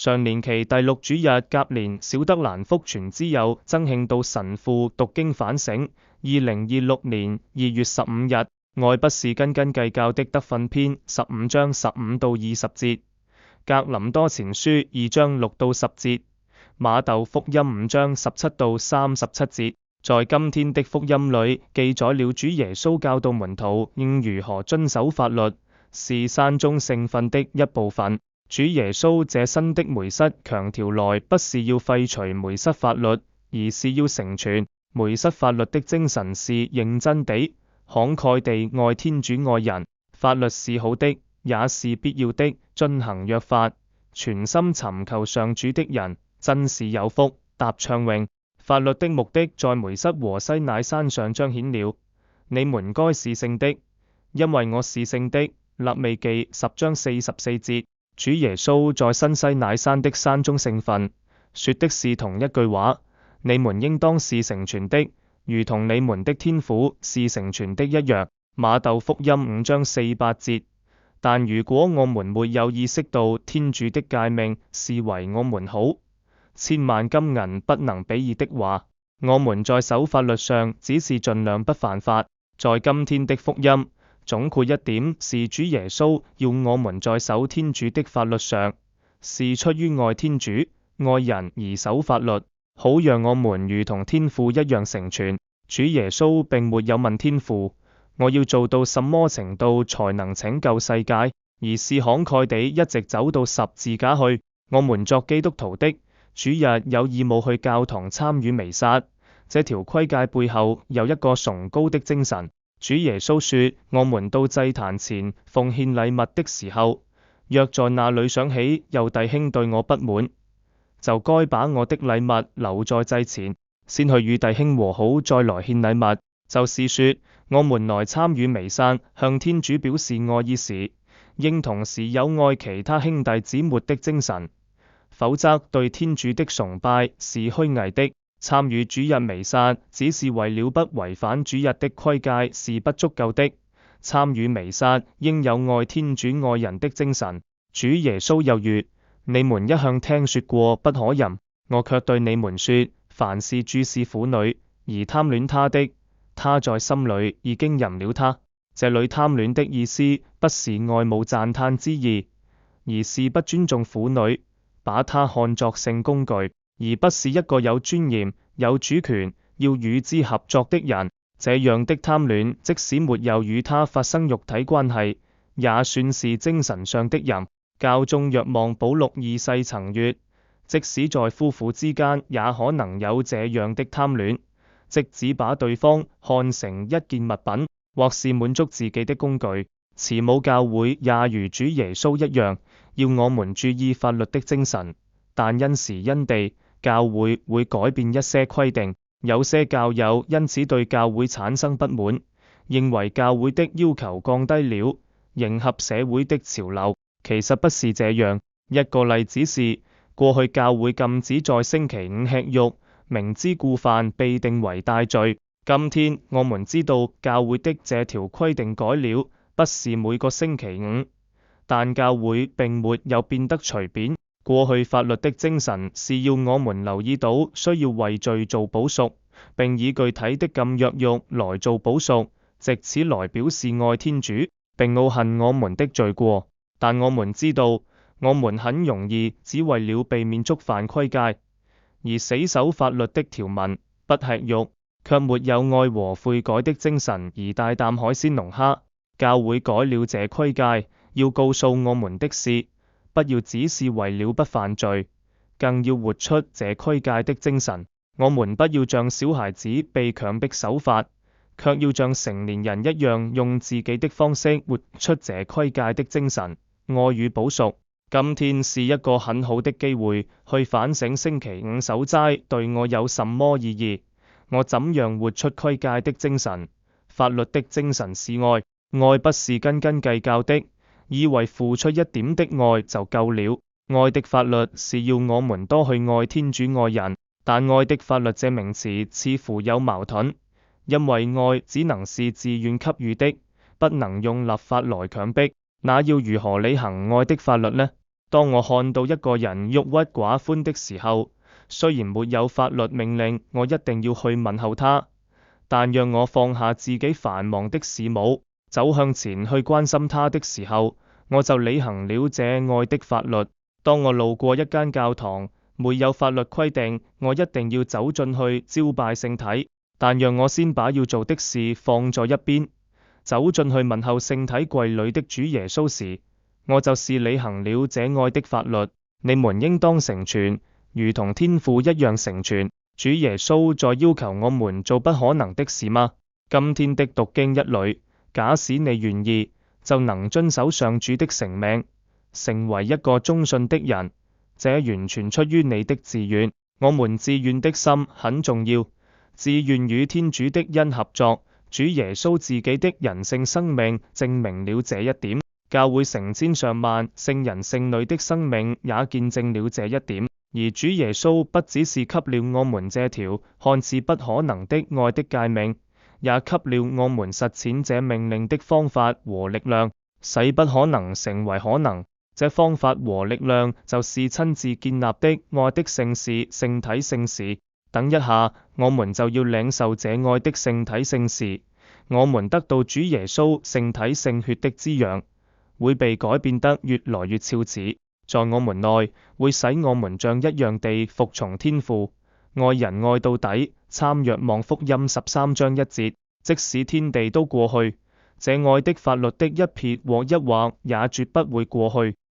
常年期第6主日甲年小德蘭福傳之友曾慶道神父讀經反省2026年2月15日，愛不是斤斤計較的德訓篇15章15到20節，格林多前書2章6到10節，馬竇福音5章17到37節。在今天的福音裏記載了主耶穌教導門徒應如何遵守法律，是山中聖訓的一部分。主耶穌這新的梅瑟強調來不是要廢除梅瑟法律，而是要成全梅瑟法律的精神，是認真地、慷慨地愛天主愛人。法律是好的，也是必要的，遵行約法，全心尋求上主的人，真是有福。答唱詠。法律的目的在梅瑟和西乃山上彰顯了，你們該是聖的，因為我是聖的。利未記10章44節。主耶穌在新西乃山的山中聖訓，說的是同一句話，你們應當是成全的，如同你們的天父是成全的一樣。馬竇福音5章48節。但如果我們沒有意識到天主的誡命是為我們好，千萬金銀不能比擬的話，我們在守法律上只是盡量不犯法。在今天的福音，總括一點是主耶穌要我們在守天主的法律上，是出於愛天主、愛人而守法律，好讓我們如同天父一樣成全。主耶穌並沒有問天父，我要做到什麼程度才能拯救世界，而是慷慨地一直走到十字架去。我們作基督徒的，主日有義務去教堂參與彌撒，這條規誡背後有一個崇高的精神。主耶穌說，我們到祭壇前奉獻禮物的時候，若在那裡想起有弟兄對我不滿，就該把我的禮物留在祭前，先去與弟兄和好，再來獻禮物。就是說，我們來參與彌撒，向天主表示愛意時，應同時有愛其他兄弟姊妹的精神。否則對天主的崇拜是虛偽的。參與主日彌撒只是為了不違反主日的規誡是不足夠的。參與彌撒應有愛天主愛人的精神。主耶穌又說，你們一向聽說過不可淫，我卻對你們說，凡是注視婦女而貪戀她的，他在心裡已經淫了她。這裡貪戀的意思不是愛慕讚嘆之意，而是不尊重婦女，把她看作性工具，而不是一個有尊嚴、有主權、要與之合作的人。這樣的貪戀，即使沒有與他發生肉體關係，也算是精神上的淫。教宗若望保祿二世曾說，即使在夫婦之間，也可能有這樣的貪戀，即只把對方看成一件物品，或是滿足自己的工具。慈母教會也如主耶穌一樣，要我們注意法律的精神，但因時因地，教會會改變一些規定。有些教友因此對教會產生不滿，認為教會的要求降低了，迎合社會的潮流。其實不是這樣。一個例子是，過去教會禁止在星期5吃肉，明知故犯被定為大罪。今天我們知道教會的這條規定改了，不是每個星期5，但教會並沒有變得隨便。過去法律的精神是要我們留意到需要為罪做補贖，並以具體的禁藥慾來做補贖，藉此來表示愛天主，並懊恨我們的罪過。但我們知道，我們很容易只為了避免觸犯規誡，而死守法律的條文，不吃肉，卻沒有愛和悔改的精神而大啖海鮮龍蝦。教會改了這規誡，要告訴我們的是，不要只是為了不犯罪，更要活出這規誡的精神。我們不要像小孩子被強迫守法，卻要像成年人一樣用自己的方式活出這規誡的精神。愛與補贖。今天是一個很好的機會去反省星期5守齋對我有什麼意義，我怎樣活出規誡的精神。法律的精神是愛，愛不是斤斤計較的，以為付出一點的愛就夠了。愛的法律是要我們多去愛天主愛人，但愛的法律這名詞似乎有矛盾，因為愛只能是自願給予的，不能用立法來強迫。那要如何履行愛的法律呢？當我看到一個人鬱鬱寡歡的時候，雖然沒有法律命令我一定要去問候他，但讓我放下自己繁忙的事務，走向前去關心他的時候，我就履行了這愛的法律。當我路過一間教堂，沒有法律規定我一定要走進去朝拜聖體，但讓我先把要做的事放在一邊，走進去問候聖體櫃裏的主耶穌時，我就是履行了這愛的法律。你們應當成全，如同天父一樣成全。主耶穌在要求我們做不可能的事嗎？今天的讀經一裡，假使你願意，就能遵守上主的成命，成為一個忠信的人。這完全出於你的自願。我們自願的心很重要，自願與天主的恩合作。主耶穌自己的人性生命證明了這一點，教會成千上萬聖人聖女的生命也見證了這一點。而主耶穌不只是給了我們這條看似不可能的愛的誡命，也給了我們實踐這命令的方法和力量，使不可能成為可能。這方法和力量就是親自建立的愛的聖事聖體聖事。等一下，我們就要領受這愛的聖體聖事。我們得到主耶穌聖體聖血的滋養，會被改變得越來越肖似，在我們內會使我們像一樣地服從天父，愛人愛到底。參若望福音13章1節，即使天地都過去，這愛的法律的一撇或一畫也絕不會過去。